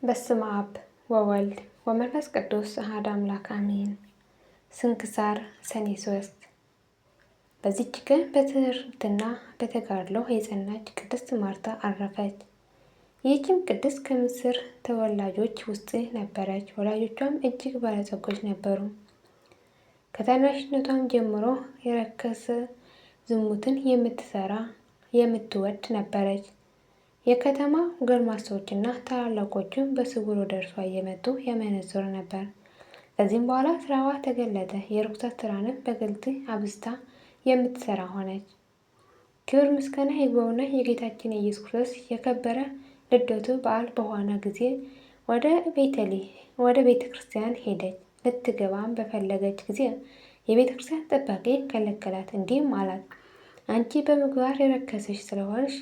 በስመ አብ ወወልድ ወመንፈስ ቅዱስ አሐዱ አምላክ አሜን። ስንክሳር ሰኔ 3። በዚች ቀን በትሕርምትና በተጋድሎ የጸናች ቅድስት ማርታ አረፈች። ይህችም ቅድስት ከምስር ተወላጆች ውስጥ ነበረች። ወላጆቿም እጅግ ባለጸጎች ነበሩ። ከታናሽነቷም ጀምሮ የረከሰ ዝሙትን የምትወድ ነበረች። የከተማ ጎልማሶችና ታላላቆችም በስውር ወደ እርሷ እየመጡ ያመነዝሩ ነበር። ከዚህም በኋላ ስራዋ ተገለጠ። የርኩሰት ስራንም በግልጥ አብዝታ የምትሰራ ሆነች። ክብር ምስጋና ይግባውና የጌታችን የኢየሱስ ክርስቶስ የከበረ ልደቱ በዓል በሆነ ጊዜ ወደ ቤተ ክርስቲያን ሄደች። ልትገባም በፈለገች ጊዜ የቤተ ክርስቲያን ጠባቂ ከለከላት። እንዲህም አላት፣ አንቺ በምግባር የረከሰሽ ስለሆንሽ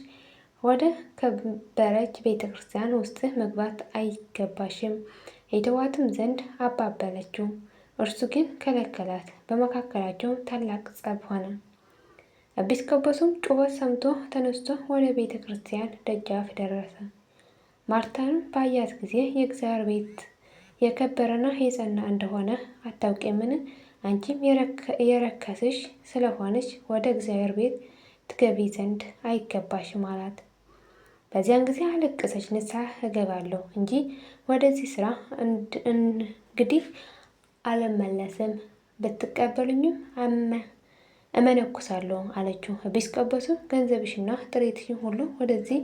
ወደ ከበረች ቤተ ክርስቲያን ውስጥ መግባት አይገባሽም። የተዋትም ዘንድ አባበለችው። እርሱ ግን ከለከላት። በመካከላቸው ታላቅ ጸብ ሆነ። ኤጲስቆጶስም ጩኸት ሰምቶ ተነስቶ ወደ ቤተ ክርስቲያን ደጃፍ ደረሰ። ማርታንም ባያት ጊዜ የእግዚአብሔር ቤት የከበረና የጸና እንደሆነ አታውቂምን? አንቺም የረከስሽ ስለሆነች ወደ እግዚአብሔር ቤት ትገቢ ዘንድ አይገባሽም አላት። በዚያን ጊዜ አለቀሰች። ንስሐ እገባለሁ እንጂ ወደዚህ ስራ እንግዲህ አልመለስም፣ ብትቀበሉኝም እመነኩሳለሁ አለችው። ኤጲስቆጶስም ገንዘብሽና ጥሪትሽን ሁሉ ወደዚህ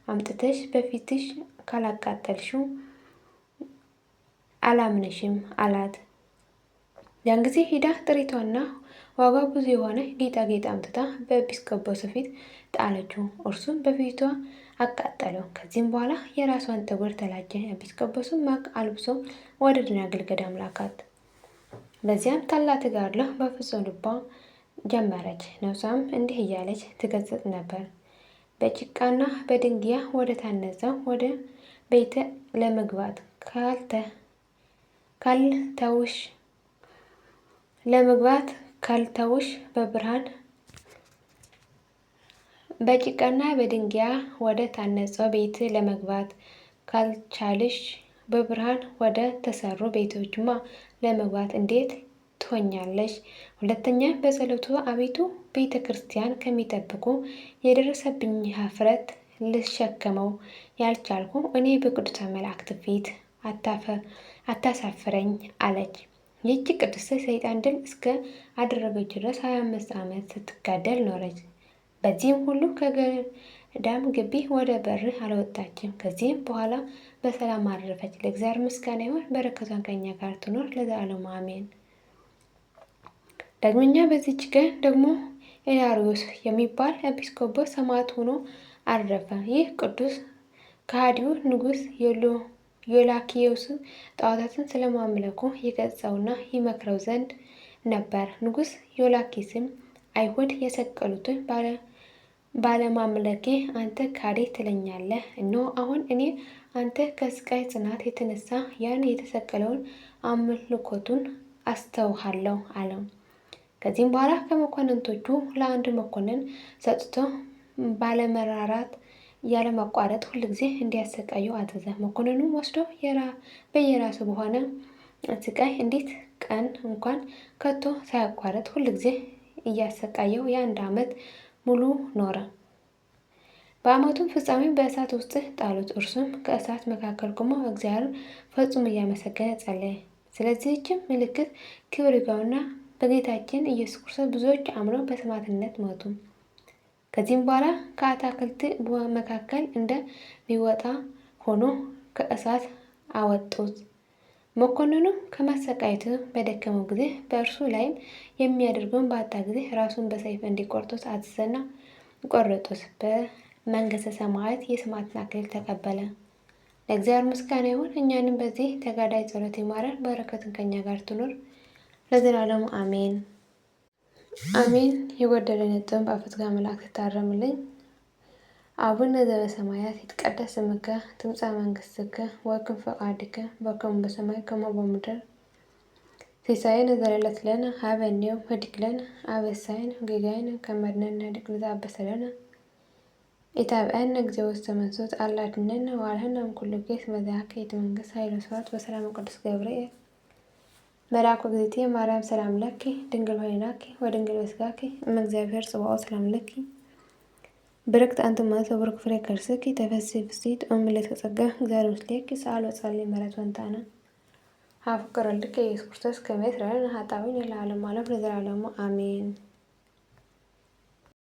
አምጥተሽ በፊትሽ ካላቃጠልሽው አላምንሽም አላት። ያን ጊዜ ሂዳ ጥሪቷና ዋጋው ብዙ የሆነ ጌጣጌጥ አምጥታ በኤጲስቆጶስ ፊት ጣለችው። እርሱም በፊቷ አቃጠለው። ከዚህም በኋላ የራሷን ጠጉር ተላጨ። ኤጲስቆጶስም ማቅ አልብሶ ወደ ደናግል ገዳም ላካት። በዚያም ታላቅ ተጋድሎ በፍጹም ልቧ ጀመረች። ነፍሷም እንዲህ እያለች ትገሰጽ ነበር። በጭቃና በድንጊያ ወደ ታነጸው ወደ ቤተ ለመግባት ካልተውሽ በብርሃን በጭቃና በድንጊያ ወደ ታነጸው ቤት ለመግባት ካልቻልሽ በብርሃን ወደ ተሰሩ ቤቶችማ ለመግባት እንዴት ትሆኛለሽ? ሁለተኛ በጸሎቱ አቤቱ ቤተ ክርስቲያን ከሚጠብቁ የደረሰብኝ ኀፍረት ልሸከመው ያልቻልኩ እኔ በቅዱሳን መላእክት ፊት አታሳፍረኝ አለች። ይህች ቅድስት ሰይጣን ድል እስከ አደረገች ድረስ 25 ዓመት ስትጋደል ኖረች። በዚህም ሁሉ ከገዳም ግቢ ወደ በር አልወጣችም። ከዚህም በኋላ በሰላም አረፈች። ለእግዚአብሔር ምስጋና ይሁን፣ በረከቷን ከእኛ ጋር ትኖር ለዘላለሙ አሜን። ዳግመኛ በዚች ቀን ደግሞ ኢላሪዮስ የሚባል ኤጲስቆጶስ ሰማዕት ሆኖ አረፈ። ይህ ቅዱስ ከሃዲው ንጉሥ ዮላኪዮስ ጣዖታትን ስለማምለኩ ይገሥጸውና ይመክረው ዘንድ ነበር። ንጉሥ ዮላኪስም አይሁድ የሰቀሉትን ባለማምለኬ አንተ ካዲ ትለኛለህ? እነሆ አሁን እኔ አንተ ከስቃይ ጽናት የተነሳ ያን የተሰቀለውን አምልኮቱን አስተውሃለሁ አለው። ከዚህም በኋላ ከመኳንንቶቹ ለአንድ መኮንን ሰጥቶ ባለመራራት ያለማቋረጥ ሁልጊዜ እንዲያሰቃየው አዘዘ። መኮንኑም ወስዶ በየራሱ በሆነ ስቃይ እንዴት ቀን እንኳን ከቶ ሳያቋረጥ ሁልጊዜ እያሰቃየው የ1 ዓመት ሙሉ ኖረ። በዓመቱም ፍጻሜ በእሳት ውስጥ ጣሉት። እርሱም ከእሳት መካከል ቆሞ እግዚአብሔርን ፈጽሞ እያመሰገነ ጸለየ። ስለዚህችም ምልክት ክብር ይግባውና በጌታችን ኢየሱስ ክርስቶስ ብዙዎች አምነው በሰማዕትነት ሞቱ። ከዚህም በኋላ ከአታክልት መካከል እንደሚወጣ ሆኖ ከእሳት አወጡት። መኮንኑም ከማሰቃየቱ በደከመው ጊዜ በእርሱ ላይም የሚያደርገውን ባጣ ጊዜ ራሱን በሰይፍ እንዲቆርጡት አዘዘና ቆረጡት። በመንግሥተ ሰማያት የሰማዕትነት አክሊል ተቀበለ። ለእግዚአብሔር ምስጋና ይሁን፣ እኛንም በዚህ ተጋዳይ ጸሎት ይማረን፣ በረከቱን ከእኛ ጋር ትኑር ለዘላለሙ አሜን አሜን። የጎደለ ነጥብን በአፈትጋ መላእክት ታረምልኝ። አቡነ ዘበሰማያት ይትቀደስ ስምከ ትምጻእ መንግሥትከ ወይኩን ፈቃድከ በከመ በሰማይ ከማሁ በምድር ሲሳየነ ዘለለዕለትነ ሀበነ ኅድግ ለነ አበሳየነ ወጌጋየነ ከመ ንሕነኒ ንኅድግ ለዘአበሰ ለነ ኢታብአነ እግዚኦ ውስተ መንሱት አላድነነ ዋልህነ እምኩሉ ጌስ መዛከ መንግስት ኃይለ ስብሐት በሰላም ቅዱስ ገብርኤል መልአኩ እግዝእትየ ማርያም ሰላም ለኪ ድንግል ሆይናኪ ወድንግል በስጋኪ እም እግዚአብሔር ጽባኦ ሰላም ለኪ ብርክት አንቲ እምአንስት ወብሩክ ፍሬ ከርሥኪ ተፈሥሒ ፍሥሕት ኦ ምልዕተ ጸጋ እግዚአብሔር ምስሌኪ ሰአሊ ወጸልዪ ምሕረት ወንታነ ሀብ ፍቅር ወልድከ ኢየሱስ ክርስቶስ ከመ ይስረይ ለነ ኃጣውኢነ ለዓለመ ዓለም ለዘላለሙ አሜን።